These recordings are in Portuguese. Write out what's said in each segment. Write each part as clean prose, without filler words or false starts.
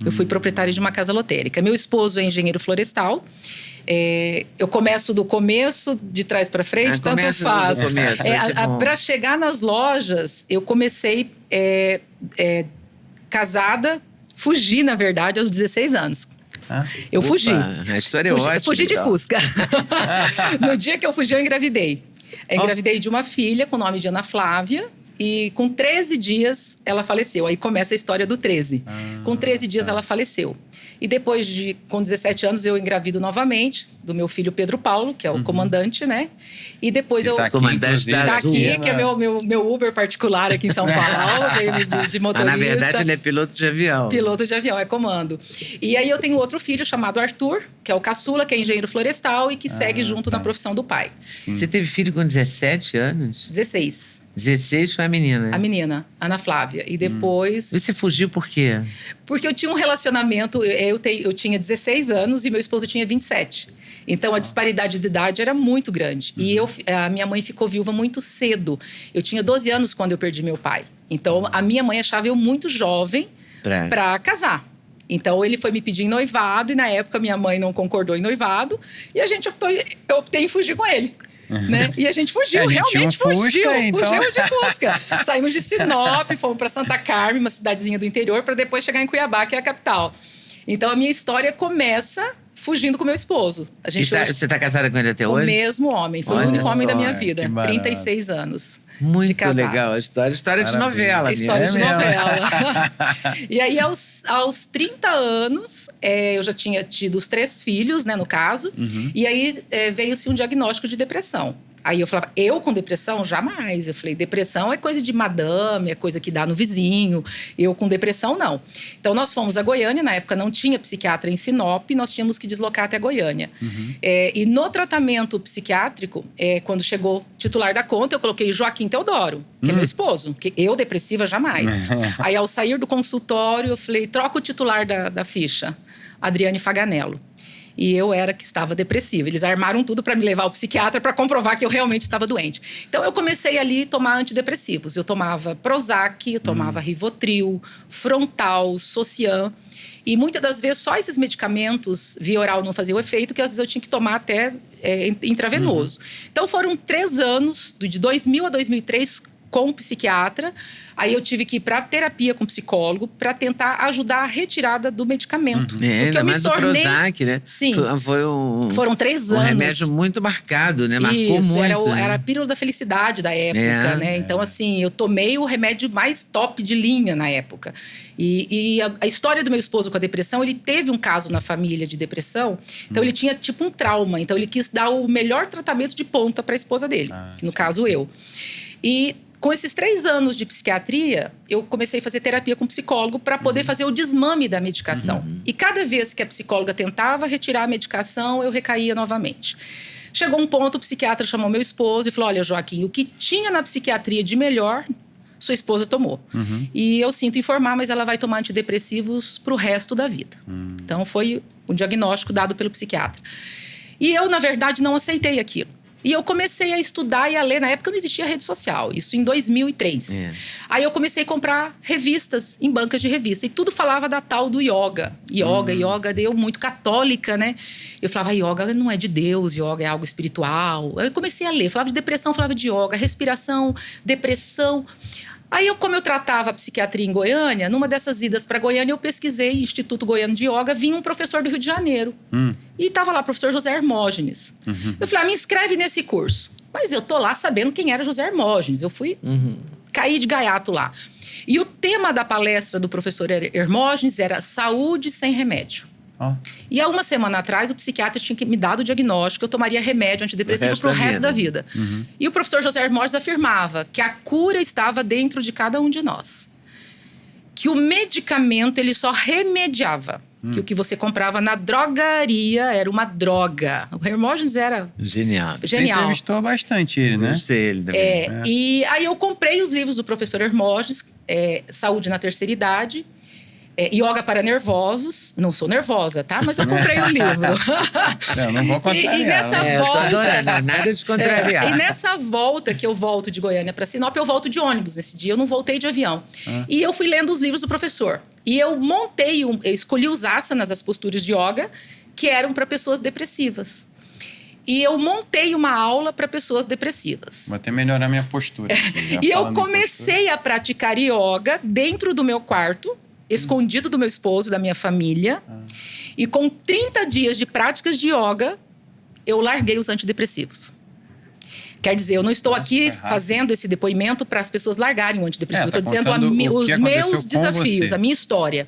Eu fui proprietária de uma casa lotérica. Meu esposo é engenheiro florestal. Eu começo do começo, de trás para frente, tanto faz. Para chegar nas lojas, eu comecei casada, fugi, na verdade, aos 16 anos. Eu fugi. A história é ótima. Fugi de Fusca. No dia que eu fugi, eu engravidei. Engravidei de uma filha com o nome de Ana Flávia. E com 13 dias, ela faleceu. Aí começa a história do 13. Com 13 dias, ela faleceu. E depois com 17 anos, eu engravido novamente do meu filho Pedro Paulo, que é o comandante, né? E depois tá aqui, comandante da Azul, que é meu Uber particular aqui em São Paulo, de motorista. Na verdade, ele é piloto de avião. Piloto de avião, é comando. E aí eu tenho outro filho chamado Arthur, que é o caçula, que é engenheiro florestal e que segue junto na profissão do pai. Sim. Você teve filho com 17 anos? 16. 16 foi a menina? A menina, Ana Flávia. E depois... E você fugiu por quê? Porque eu tinha um relacionamento... Eu tinha 16 anos e meu esposo tinha 27. Então, a disparidade de idade era muito grande. E a minha mãe ficou viúva muito cedo. Eu tinha 12 anos quando eu perdi meu pai. Então, a minha mãe achava eu muito jovem para casar. Então, ele foi me pedir em noivado. E, na época, minha mãe não concordou em noivado. E eu optei em fugir com ele. Né? E a gente fugiu, realmente fugiu. Então. Fugimos de Fusca. Saímos de Sinop, fomos para Santa Carmen, uma cidadezinha do interior, para depois chegar em Cuiabá, que é a capital. Então, a minha história começa fugindo com meu esposo. Você está casada com ele até hoje? O mesmo homem. Foi o único homem da minha vida. 36 anos. Muito legal a história. História de novela. História de novela. E aí, aos 30 anos, eu já tinha tido os 3 filhos, né, no caso. E aí, veio-se um diagnóstico de depressão. Aí eu falava, eu com depressão? Jamais. Eu falei, depressão é coisa de madame, é coisa que dá no vizinho. Eu com depressão, não. Então, nós fomos a Goiânia. Na época, não tinha psiquiatra em Sinop. Nós tínhamos que deslocar até Goiânia. E no tratamento psiquiátrico, quando chegou titular da conta, eu coloquei Joaquim Teodoro, que é meu esposo. Que eu, depressiva, jamais. Aí, ao sair do consultório, eu falei, troca o titular da ficha. Adriane Faganello. E eu era que estava depressiva. Eles armaram tudo para me levar ao psiquiatra para comprovar que eu realmente estava doente. Então, eu comecei ali a tomar antidepressivos. Eu tomava Prozac, eu tomava Rivotril, Frontal, Socian. E muitas das vezes, só esses medicamentos via oral não faziam efeito, que às vezes eu tinha que tomar até intravenoso. Então, foram 3 anos, de 2000 a 2003, com psiquiatra. Aí eu tive que ir para terapia com psicólogo para tentar ajudar a retirada do medicamento. Ainda mais o Prozac, né? Sim. Foram 3 anos. Um remédio muito marcado, né? Marcou muito. Era a pílula da felicidade da época, né? Então, assim, eu tomei o remédio mais top de linha na época. E a história do meu esposo com a depressão, ele teve um caso na família de depressão. Então, ele tinha tipo um trauma. Então, ele quis dar o melhor tratamento de ponta para a esposa dele. Que no caso, eu. E com esses 3 anos de psiquiatria, eu comecei a fazer terapia com psicólogo para poder fazer o desmame da medicação. E cada vez que a psicóloga tentava retirar a medicação, eu recaía novamente. Chegou um ponto, o psiquiatra chamou meu esposo e falou, olha, Joaquim, o que tinha na psiquiatria de melhor, sua esposa tomou. E eu sinto informar, mas ela vai tomar antidepressivos para o resto da vida. Então, foi um diagnóstico dado pelo psiquiatra. E eu, na verdade, não aceitei aquilo. E eu comecei a estudar e a ler. Na época não existia rede social, isso em 2003. Aí eu comecei a comprar revistas em bancas de revista. E tudo falava da tal do yoga. Yoga, eu muito católica, né? Eu falava, yoga não é de Deus, yoga é algo espiritual. Aí eu comecei a ler, falava de depressão, falava de yoga, respiração, depressão. Aí, como eu tratava a psiquiatria em Goiânia, numa dessas idas para Goiânia, eu pesquisei Instituto Goiano de Yoga, vinha um professor do Rio de Janeiro. E estava lá o professor José Hermógenes. Eu falei, me inscreve nesse curso. Mas eu tô lá sabendo quem era José Hermógenes. Eu fui cair de gaiato lá. E o tema da palestra do professor Hermógenes era saúde sem remédio. E há uma semana atrás, o psiquiatra tinha me dado o diagnóstico que eu tomaria remédio antidepressivo para o resto da vida. E o professor José Hermógenes afirmava que a cura estava dentro de cada um de nós. Que o medicamento, ele só remediava. Que o que você comprava na drogaria era uma droga. O Hermógenes era... Genial. Você entrevistou bastante ele, né? Eu sei ele também. E aí eu comprei os livros do professor Hermógenes, Saúde na Terceira Idade, Yoga para Nervosos. Não sou nervosa, tá? Mas eu comprei o livro. Não vou contrariar. E nessa volta... nada de contrariar. E nessa volta que eu volto de Goiânia para Sinop, eu volto de ônibus. Nesse dia eu não voltei de avião. E eu fui lendo os livros do professor. E eu eu escolhi os asanas, as posturas de yoga, que eram para pessoas depressivas. E eu montei uma aula para pessoas depressivas. Vou até melhorar minha postura. E eu comecei a praticar yoga dentro do meu quarto, escondido do meu esposo, da minha família. E com 30 dias de práticas de yoga, eu larguei os antidepressivos. Quer dizer, eu não estou aqui fazendo esse depoimento para as pessoas largarem o antidepressivo. Eu estou dizendo os meus desafios, a minha história.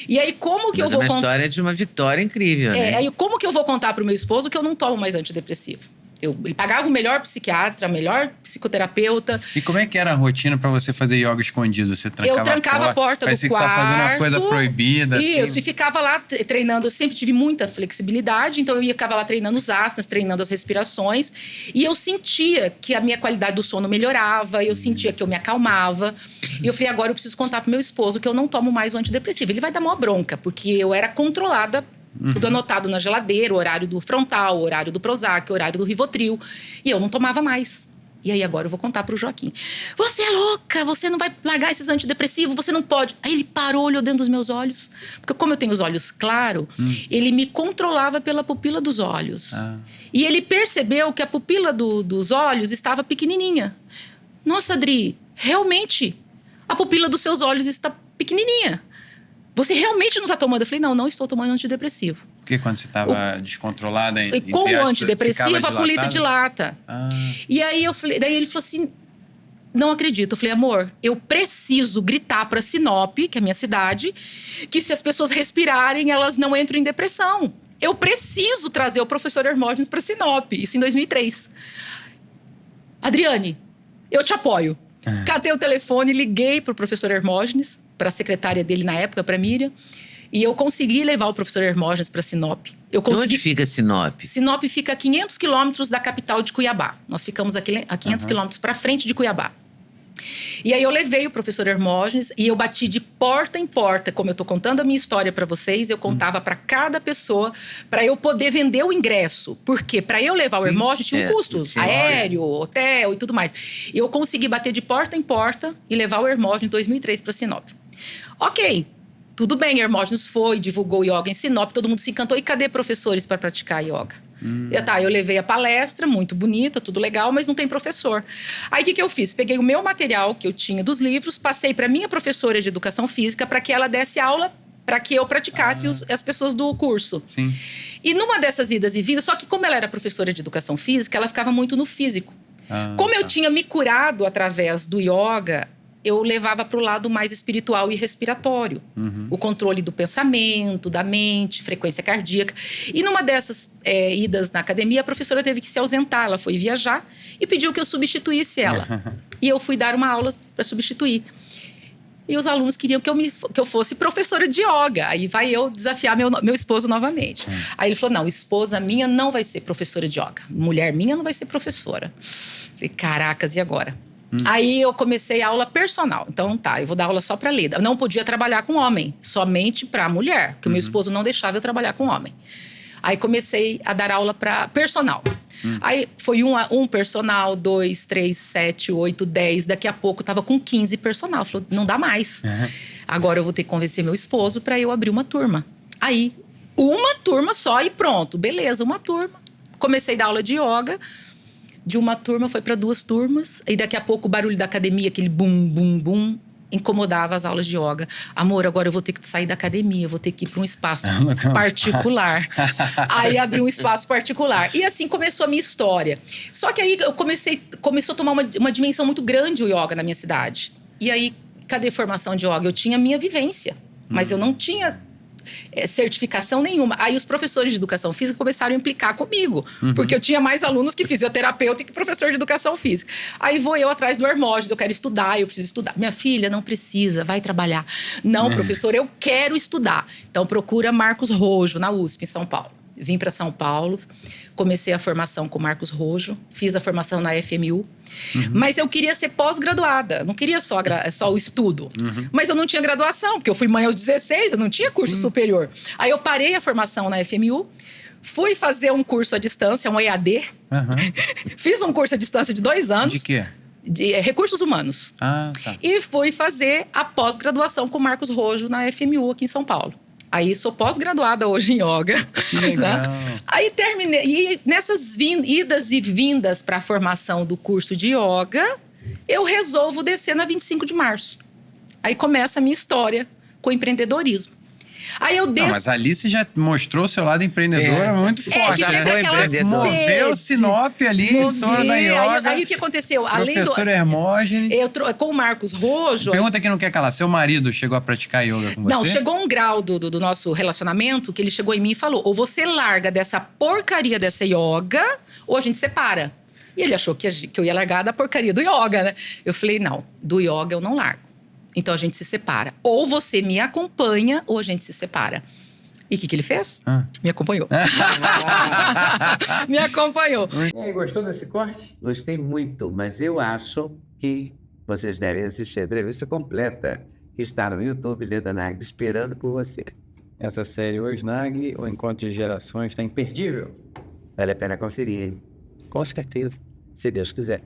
E aí, como que eu vou contar? Mas é uma história de uma vitória incrível, né? Aí, como que eu vou contar para o meu esposo que eu não tomo mais antidepressivo? Ele pagava o melhor psiquiatra, o melhor psicoterapeuta. E como é que era a rotina para você fazer yoga escondido? Você trancava eu trancava a porta do quarto. Parecia que você estava fazendo uma coisa proibida. Isso, assim. E ficava lá treinando. Eu sempre tive muita flexibilidade, então eu ficava lá treinando os asanas, treinando as respirações. E eu sentia que a minha qualidade do sono melhorava, eu sentia que eu me acalmava. E eu falei, agora eu preciso contar pro meu esposo que eu não tomo mais o antidepressivo. Ele vai dar maior bronca, porque eu era controlada. Tudo anotado na geladeira, o horário do Frontal, o horário do Prozac, o horário do Rivotril. E eu não tomava mais. E aí agora eu vou contar pro Joaquim. Você é louca, você não vai largar esses antidepressivos, você não pode. Aí ele parou, olhou dentro dos meus olhos. Porque como eu tenho os olhos claros, ele me controlava pela pupila dos olhos. E ele percebeu que a pupila dos olhos estava pequenininha. Nossa, Adri, realmente, a pupila dos seus olhos está pequenininha. Você realmente não está tomando? Eu falei, não estou tomando antidepressivo. Porque quando você estava descontrolada... E com o antidepressivo, a pupila dilata. E aí, daí ele falou assim, não acredito. Eu falei, amor, eu preciso gritar para Sinop, que é a minha cidade, que se as pessoas respirarem, elas não entram em depressão. Eu preciso trazer o professor Hermógenes para Sinop. Isso em 2003. Adriane, eu te apoio. Catei o telefone, liguei para o professor Hermógenes, para a secretária dele na época, para Miriam, e eu consegui levar o professor Hermógenes para Sinop. Onde fica Sinop? Sinop fica a 500 quilômetros da capital de Cuiabá. Nós ficamos a 500 quilômetros para frente de Cuiabá. E aí eu levei o professor Hermógenes e eu bati de porta em porta, como eu estou contando a minha história para vocês, eu contava para cada pessoa para eu poder vender o ingresso. Porque para eu levar o Hermógenes tinha um custo, aéreo, hotel e tudo mais. E eu consegui bater de porta em porta e levar o Hermógenes em 2003 para Sinop. Ok, tudo bem, Hermógenes foi, divulgou yoga em Sinop, todo mundo se encantou. E cadê professores para praticar yoga? Eu levei a palestra, muito bonita, tudo legal, mas não tem professor. Aí o que eu fiz? Peguei o meu material que eu tinha dos livros, passei para minha professora de educação física para que ela desse aula para que eu praticasse as pessoas do curso. Sim. E numa dessas idas e vindas, só que como ela era professora de educação física, ela ficava muito no físico. Como eu tinha me curado através do yoga, eu levava para o lado mais espiritual e respiratório. O controle do pensamento, da mente, frequência cardíaca. E numa dessas idas na academia, a professora teve que se ausentar. Ela foi viajar e pediu que eu substituísse ela. E eu fui dar uma aula para substituir. E os alunos queriam que eu fosse professora de yoga. Aí vai eu desafiar meu esposo novamente. Aí ele falou, não, esposa minha não vai ser professora de yoga. Mulher minha não vai ser professora. Falei, caracas, e agora? Aí eu comecei a aula personal. Então, eu vou dar aula só para Leda. Eu não podia trabalhar com homem, somente para mulher, porque o meu esposo não deixava eu trabalhar com homem. Aí comecei a dar aula para personal. Aí foi um personal, 2, 3, 7, 8, 10. Daqui a pouco eu tava com 15 personal. Falou, não dá mais. Agora eu vou ter que convencer meu esposo para eu abrir uma turma. Aí, uma turma só e pronto. Beleza, uma turma. Comecei a dar aula de yoga. De uma turma foi para 2 turmas. E daqui a pouco o barulho da academia, aquele bum, bum, bum, incomodava as aulas de yoga. Amor, agora eu vou ter que sair da academia, eu vou ter que ir para um espaço particular. Aí abri um espaço particular. E assim começou a minha história. Só que aí começou a tomar uma dimensão muito grande o yoga na minha cidade. E aí, cadê formação de yoga? Eu tinha minha vivência, mas eu não tinha certificação nenhuma. Aí os professores de educação física começaram a implicar comigo, porque eu tinha mais alunos que fisioterapeuta e que professor de educação física. Aí vou eu atrás do Hermógenes, eu quero estudar, eu preciso estudar. Minha filha, não precisa, vai trabalhar. Não, professor, eu quero estudar. Então procura Marcos Rojo, na USP, em São Paulo. Vim para São Paulo, comecei a formação com Marcos Rojo, fiz a formação na FMU. Mas eu queria ser pós-graduada, não queria só o estudo. Mas eu não tinha graduação, porque eu fui mãe aos 16, eu não tinha curso superior. Aí eu parei a formação na FMU, fui fazer um curso à distância, um EAD. Fiz um curso à distância de 2 anos. De quê? Recursos humanos. Ah, tá. E fui fazer a pós-graduação com o Marcos Rojo na FMU aqui em São Paulo. Aí sou pós-graduada hoje em yoga. Que legal. Né? Aí terminei. E nessas idas e vindas para a formação do curso de yoga, eu resolvo descer na 25 de março. Aí começa a minha história com empreendedorismo. Aí eu desço... Não, mas ali você já mostrou o seu lado empreendedor muito forte. Que sempre aquela sede. Moveu o Sinop ali em torno da yoga. Aí o que aconteceu? Professor Hermógenes. Com o Marcos Rojo... Pergunta que não quer calar. Seu marido chegou a praticar yoga com você? Não, chegou um grau do nosso relacionamento que ele chegou em mim e falou: ou você larga dessa porcaria dessa yoga, ou a gente separa. E ele achou que eu ia largar da porcaria do yoga, né? Eu falei, não, do yoga eu não largo. Então a gente se separa. Ou você me acompanha, ou a gente se separa. E o que ele fez? Me acompanhou. Me acompanhou. E aí, gostou desse corte? Gostei muito, mas eu acho que vocês devem assistir a entrevista completa, que está no YouTube, Leda Nagli, esperando por você. Essa série Hoje Nagli, o Encontro de Gerações, está imperdível. Vale a pena conferir, hein? Com certeza. Se Deus quiser.